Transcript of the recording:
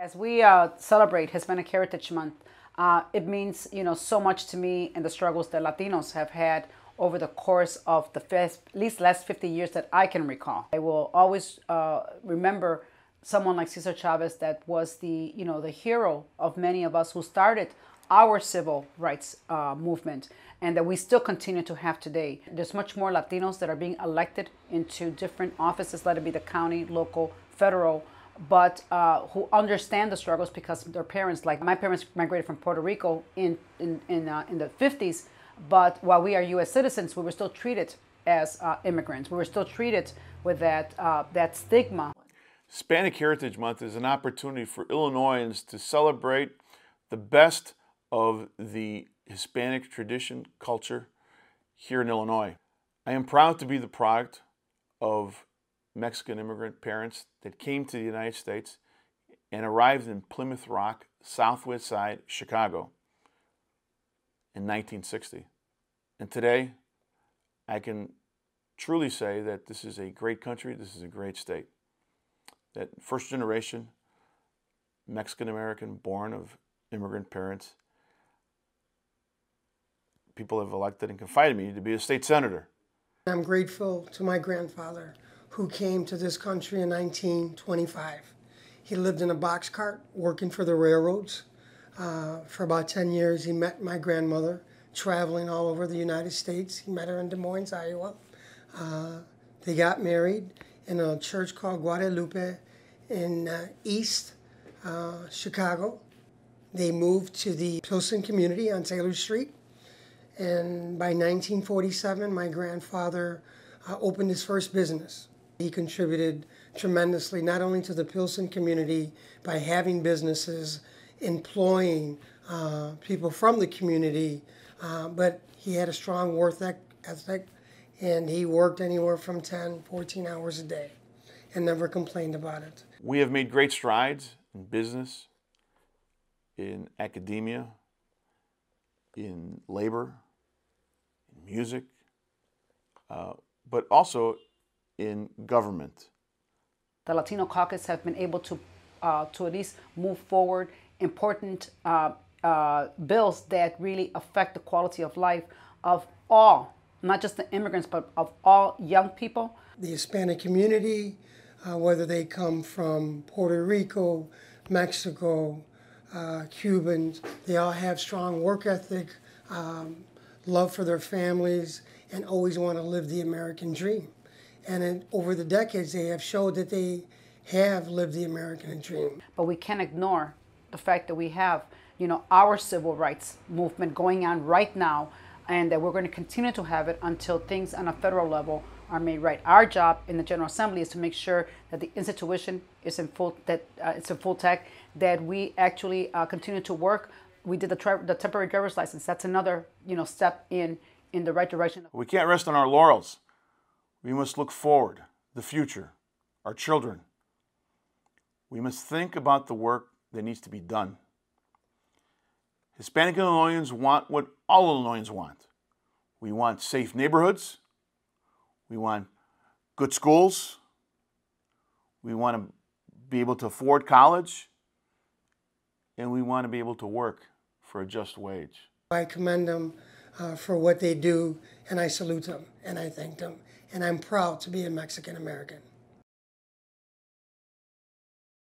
As we celebrate Hispanic Heritage Month, it means so much to me and the struggles that Latinos have had over the course of the at least last 50 years that I can recall. I will always remember someone like Cesar Chavez that was the the hero of many of us who started our civil rights movement, and that we still continue to have today. There's much more Latinos that are being elected into different offices, let it be the county, local, federal, but who understand the struggles because their parents, like my parents, migrated from Puerto Rico in the 50s, but while we are U.S. citizens, we were still treated as immigrants. We were still treated with that stigma. Hispanic Heritage Month is an opportunity for Illinoisans to celebrate the best of the Hispanic tradition, culture here in Illinois. I am proud to be the product of Mexican immigrant parents that came to the United States and arrived in Plymouth Rock, Southwest Side, Chicago in 1960. And today, I can truly say that this is a great country, this is a great state. That first generation Mexican American born of immigrant parents, people have elected and confided in me to be a state senator. I'm grateful to my grandfather who came to this country in 1925. He lived in a box cart working for the railroads. For about 10 years, he met my grandmother traveling all over the United States. He met her in Des Moines, Iowa. They got married in a church called Guadalupe in East Chicago. They moved to the Pilsen community on Taylor Street. And by 1947, my grandfather opened his first business. He contributed tremendously, not only to the Pilsen community by having businesses, employing people from the community, but he had a strong work ethic, and he worked anywhere from 10, 14 hours a day and never complained about it. We have made great strides in business, in academia, in labor, in music, but also in government. The Latino caucus have been able to at least move forward important bills that really affect the quality of life of all, not just the immigrants, but of all young people. The Hispanic community, whether they come from Puerto Rico, Mexico, Cubans, they all have strong work ethic, love for their families, and always want to live the American dream. And over the decades, they have showed that they have lived the American dream. But we can't ignore the fact that we have, our civil rights movement going on right now, and that we're going to continue to have it until things on a federal level are made right. Our job in the General Assembly is to make sure that the institution is in full, it's in full tech, that we actually continue to work. We did the temporary driver's license. That's another, step in the right direction. We can't rest on our laurels. We must look forward, the future, our children. We must think about the work that needs to be done. Hispanic Illinoisans want what all Illinoisans want. We want safe neighborhoods. We want good schools. We want to be able to afford college. And we want to be able to work for a just wage. I commend them for what they do, and I salute them, and I thank them. And I'm proud to be a Mexican American.